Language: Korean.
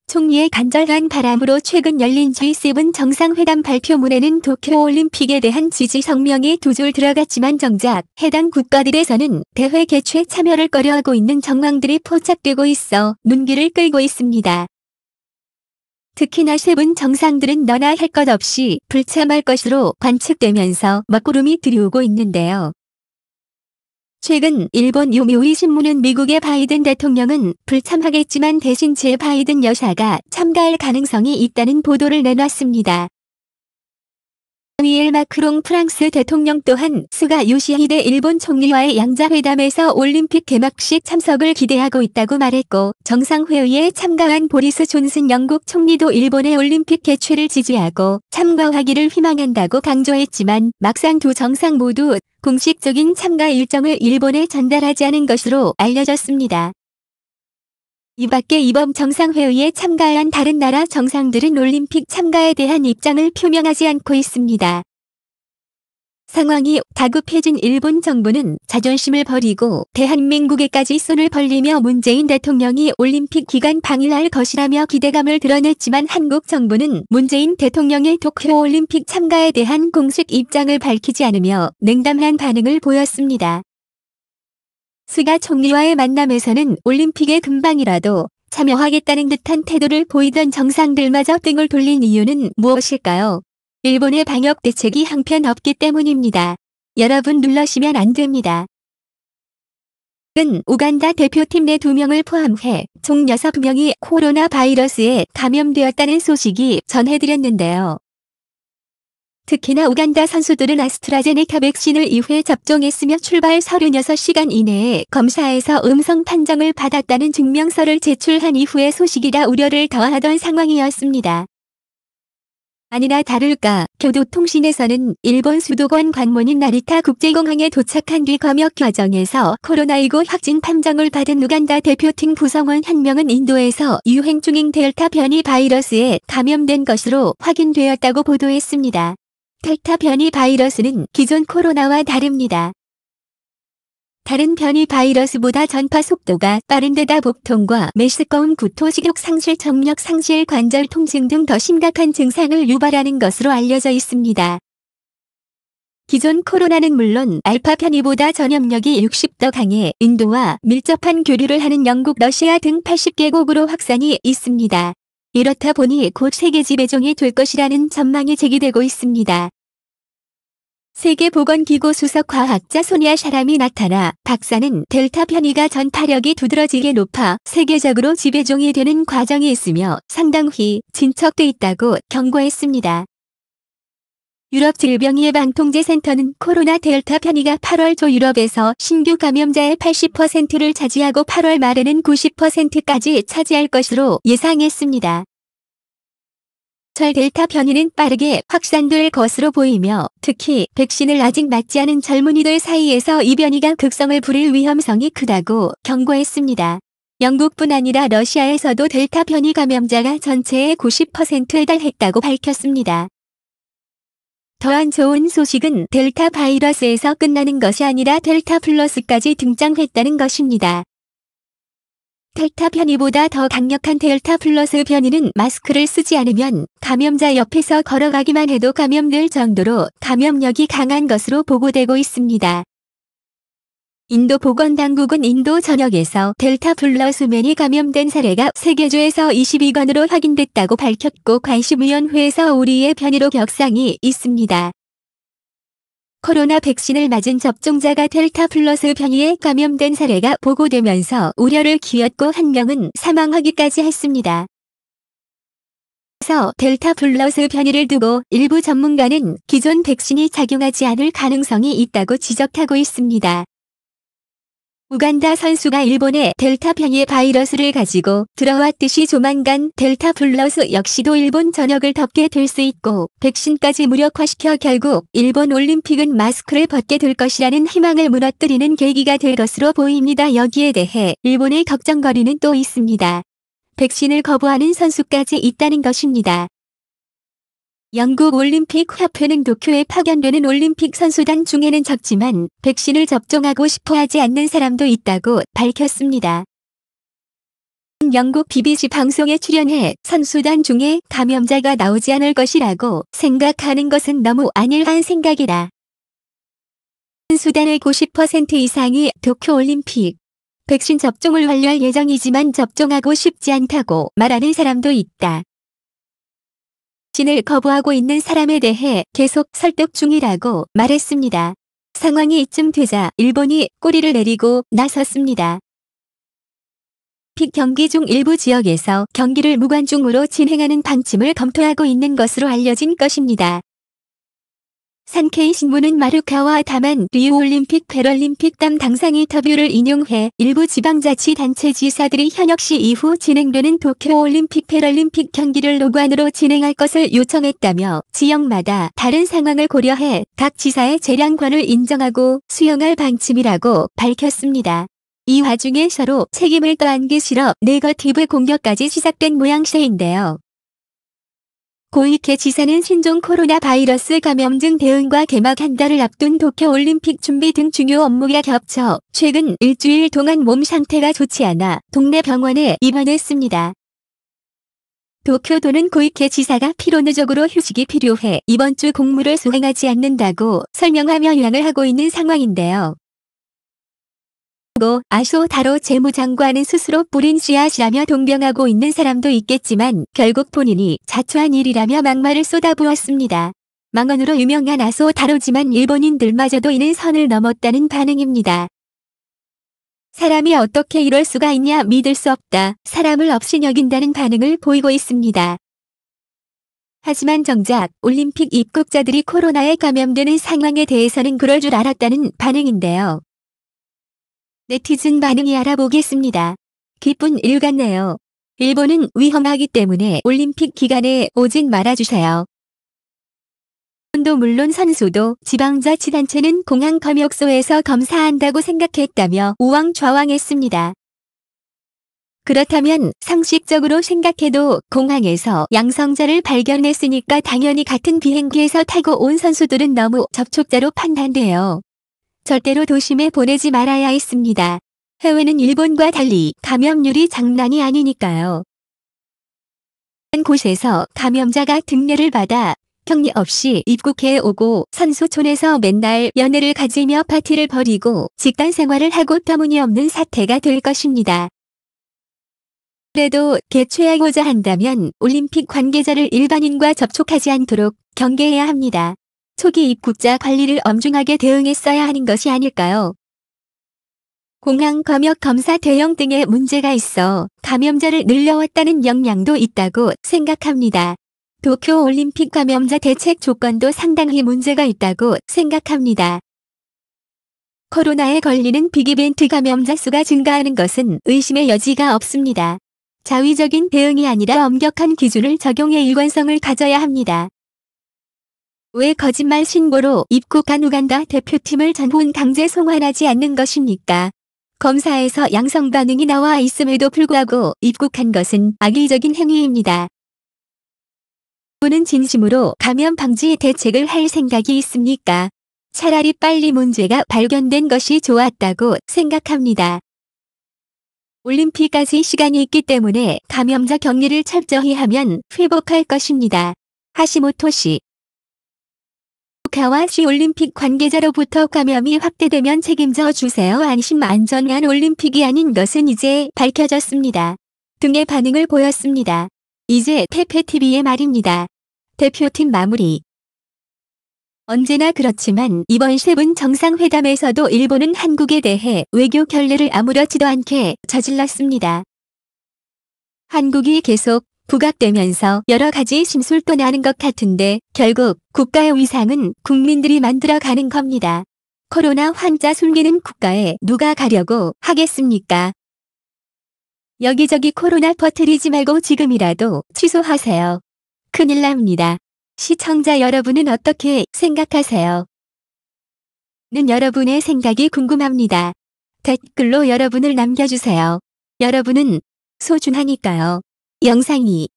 총리의 간절한 바람으로 최근 열린 G7 정상회담 발표문에는 도쿄올림픽에 대한 지지 성명이 두 줄 들어갔지만 정작 해당 국가들에서는 대회 개최 참여를 꺼려하고 있는 정황들이 포착되고 있어 눈길을 끌고 있습니다. 특히나 세분 정상들은 너나 할 것 없이 불참할 것으로 관측되면서 먹구름이 들이오고 있는데요. 최근 일본 요미우리 신문은 미국의 바이든 대통령은 불참하겠지만 대신 질 바이든 여사가 참가할 가능성이 있다는 보도를 내놨습니다. 이엘 마크롱 프랑스 대통령 또한 스가 요시히데 일본 총리와의 양자회담에서 올림픽 개막식 참석을 기대하고 있다고 말했고, 정상회의에 참가한 보리스 존슨 영국 총리도 일본의 올림픽 개최를 지지하고 참가하기를 희망한다고 강조했지만 막상 두 정상 모두 공식적인 참가 일정을 일본에 전달하지 않은 것으로 알려졌습니다. 이 밖에 이번 정상회의에 참가한 다른 나라 정상들은 올림픽 참가에 대한 입장을 표명하지 않고 있습니다. 상황이 다급해진 일본 정부는 자존심을 버리고 대한민국에까지 손을 벌리며 문재인 대통령이 올림픽 기간 방일할 것이라며 기대감을 드러냈지만 한국 정부는 문재인 대통령의 도쿄올림픽 참가에 대한 공식 입장을 밝히지 않으며 냉담한 반응을 보였습니다. 스가 총리와의 만남에서는 올림픽에 금방이라도 참여하겠다는 듯한 태도를 보이던 정상들마저 등을 돌린 이유는 무엇일까요? 일본의 방역 대책이 형편없기 때문입니다. 여러분 눌러시면 안 됩니다. 우간다 대표팀 내 2명을 포함해 총 6명이 코로나 바이러스에 감염되었다는 소식이 전해드렸는데요. 특히나 우간다 선수들은 아스트라제네카 백신을 2회 접종했으며 출발 36시간 이내에 검사에서 음성 판정을 받았다는 증명서를 제출한 이후의 소식이라 우려를 더하던 상황이었습니다. 아니나 다를까 교도통신에서는 일본 수도권 관문인 나리타 국제공항에 도착한 뒤 검역 과정에서 코로나19 확진 판정을 받은 우간다 대표팀 구성원 1명은 인도에서 유행 중인 델타 변이 바이러스에 감염된 것으로 확인되었다고 보도했습니다. 델타 변이 바이러스는 기존 코로나와 다릅니다. 다른 변이 바이러스보다 전파 속도가 빠른 데다 복통과 메스꺼움, 구토, 식욕 상실, 정력 상실, 관절 통증 등 더 심각한 증상을 유발하는 것으로 알려져 있습니다. 기존 코로나는 물론 알파 변이보다 전염력이 60더 강해 인도와 밀접한 교류를 하는 영국, 러시아 등 80개국으로 확산이 있습니다. 이렇다 보니 곧 세계 지배종이 될 것이라는 전망이 제기되고 있습니다. 세계보건기구 수석 과학자 소니아 샤람이 나타나 박사는 델타 변이가 전파력이 두드러지게 높아 세계적으로 지배종이 되는 과정이 있으며 상당히 진척돼 있다고 경고했습니다. 유럽질병예방통제센터는 코로나 델타 변이가 8월 초 유럽에서 신규 감염자의 80%를 차지하고 8월 말에는 90%까지 차지할 것으로 예상했습니다. 델타 변이는 빠르게 확산될 것으로 보이며 특히 백신을 아직 맞지 않은 젊은이들 사이에서 이 변이가 극성을 부릴 위험성이 크다고 경고했습니다. 영국뿐 아니라 러시아에서도 델타 변이 감염자가 전체의 90%에 달했다고 밝혔습니다. 더 안 좋은 소식은 델타 바이러스에서 끝나는 것이 아니라 델타 플러스까지 등장했다는 것입니다. 델타 변이보다 더 강력한 델타 플러스 변이는 마스크를 쓰지 않으면 감염자 옆에서 걸어가기만 해도 감염될 정도로 감염력이 강한 것으로 보고되고 있습니다. 인도 보건당국은 인도 전역에서 델타 플러스 변이 감염된 사례가 세계주에서 22건으로 확인됐다고 밝혔고 관심위원회에서 우리의 변이로 격상이 있습니다. 코로나 백신을 맞은 접종자가 델타 플러스 변이에 감염된 사례가 보고되면서 우려를 키웠고 1명은 사망하기까지 했습니다. 그래서 델타 플러스 변이를 두고 일부 전문가는 기존 백신이 작용하지 않을 가능성이 있다고 지적하고 있습니다. 우간다 선수가 일본의 델타 변이의 바이러스를 가지고 들어왔듯이 조만간 델타 플러스 역시도 일본 전역을 덮게 될 수 있고 백신까지 무력화시켜 결국 일본 올림픽은 마스크를 벗게 될 것이라는 희망을 무너뜨리는 계기가 될 것으로 보입니다. 여기에 대해 일본의 걱정거리는 또 있습니다. 백신을 거부하는 선수까지 있다는 것입니다. 영국 올림픽 협회는 도쿄에 파견되는 올림픽 선수단 중에는 적지만 백신을 접종하고 싶어 하지 않는 사람도 있다고 밝혔습니다. 영국 BBC 방송에 출연해 선수단 중에 감염자가 나오지 않을 것이라고 생각하는 것은 너무 안일한 생각이다. 선수단의 90% 이상이 도쿄올림픽 백신 접종을 완료할 예정이지만 접종하고 싶지 않다고 말하는 사람도 있다. 백신을 거부하고 있는 사람에 대해 계속 설득 중이라고 말했습니다. 상황이 이쯤 되자 일본이 꼬리를 내리고 나섰습니다. 올림픽 경기 중 일부 지역에서 경기를 무관중으로 진행하는 방침을 검토하고 있는 것으로 알려진 것입니다. 산케이 신문은 마루카와 다만 리우올림픽 패럴림픽 담당상 인터뷰를 인용해 일부 지방자치단체 지사들이 현역 시 이후 진행되는 도쿄올림픽 패럴림픽 경기를 노관으로 진행할 것을 요청했다며 지역마다 다른 상황을 고려해 각 지사의 재량권을 인정하고 수용할 방침이라고 밝혔습니다. 이 와중에 서로 책임을 떠안기 싫어 네거티브 공격까지 시작된 모양새인데요. 고이케 지사는 신종 코로나 바이러스 감염증 대응과 개막 한 달을 앞둔 도쿄올림픽 준비 등 중요 업무가 겹쳐 최근 일주일 동안 몸 상태가 좋지 않아 동네 병원에 입원했습니다. 도쿄도는 고이케 지사가 피로 누적으로 휴식이 필요해 이번 주 공무를 수행하지 않는다고 설명하며 요양을 하고 있는 상황인데요. 아소 다로 재무장관은 스스로 뿌린 씨앗이라며 동병하고 있는 사람도 있겠지만 결국 본인이 자초한 일이라며 막말을 쏟아부었습니다. 망언으로 유명한 아소 다로지만 일본인들마저도 이는 선을 넘었다는 반응입니다. 사람이 어떻게 이럴 수가 있냐 믿을 수 없다. 사람을 없이 여긴다는 반응을 보이고 있습니다. 하지만 정작 올림픽 입국자들이 코로나에 감염되는 상황에 대해서는 그럴 줄 알았다는 반응인데요. 네티즌 반응이 알아보겠습니다. 기쁜 일 같네요. 일본은 위험하기 때문에 올림픽 기간에 오진 말아주세요. 일본도 물론 선수도 지방자치단체는 공항 검역소에서 검사한다고 생각했다며 우왕좌왕했습니다. 그렇다면 상식적으로 생각해도 공항에서 양성자를 발견했으니까 당연히 같은 비행기에서 타고 온 선수들은 너무 접촉자로 판단돼요. 절대로 도심에 보내지 말아야 했습니다. 해외는 일본과 달리 감염률이 장난이 아니니까요. 한 곳에서 감염자가 특례를 받아 격리 없이 입국해 오고 선수촌에서 맨날 연애를 가지며 파티를 벌이고 집단 생활을 하고 터무니없는 사태가 될 것입니다. 그래도 개최하고자 한다면 올림픽 관계자를 일반인과 접촉하지 않도록 경계해야 합니다. 초기 입국자 관리를 엄중하게 대응했어야 하는 것이 아닐까요? 공항 검역 검사 대응 등의 문제가 있어 감염자를 늘려왔다는 영향도 있다고 생각합니다. 도쿄올림픽 감염자 대책 조건도 상당히 문제가 있다고 생각합니다. 코로나에 걸리는 빅이벤트 감염자 수가 증가하는 것은 의심의 여지가 없습니다. 자위적인 대응이 아니라 엄격한 기준을 적용해 일관성을 가져야 합니다. 왜 거짓말 신고로 입국한 우간다 대표팀을 전분 강제 송환하지 않는 것입니까? 검사에서 양성 반응이 나와 있음에도 불구하고 입국한 것은 악의적인 행위입니다. 일본은 진심으로 감염 방지 대책을 할 생각이 있습니까? 차라리 빨리 문제가 발견된 것이 좋았다고 생각합니다. 올림픽까지 시간이 있기 때문에 감염자 격리를 철저히 하면 회복할 것입니다. 하시모토 씨. 도쿄와 시올림픽 관계자로부터 감염이 확대되면 책임져 주세요. 안전한 올림픽이 아닌 것은 이제 밝혀졌습니다. 등의 반응을 보였습니다. 이제 태페TV의 말입니다. 대표팀 마무리. 언제나 그렇지만 이번 세븐 정상회담에서도 일본은 한국에 대해 외교 결례를 아무렇지도 않게 저질렀습니다. 한국이 계속 부각되면서 여러 가지 심술도 나는 것 같은데 결국 국가의 위상은 국민들이 만들어가는 겁니다. 코로나 환자 숨기는 국가에 누가 가려고 하겠습니까? 여기저기 코로나 퍼뜨리지 말고 지금이라도 취소하세요. 큰일 납니다. 시청자 여러분은 어떻게 생각하세요? 는 여러분의 생각이 궁금합니다. 댓글로 여러분을 남겨주세요. 여러분은 소중하니까요. 영상이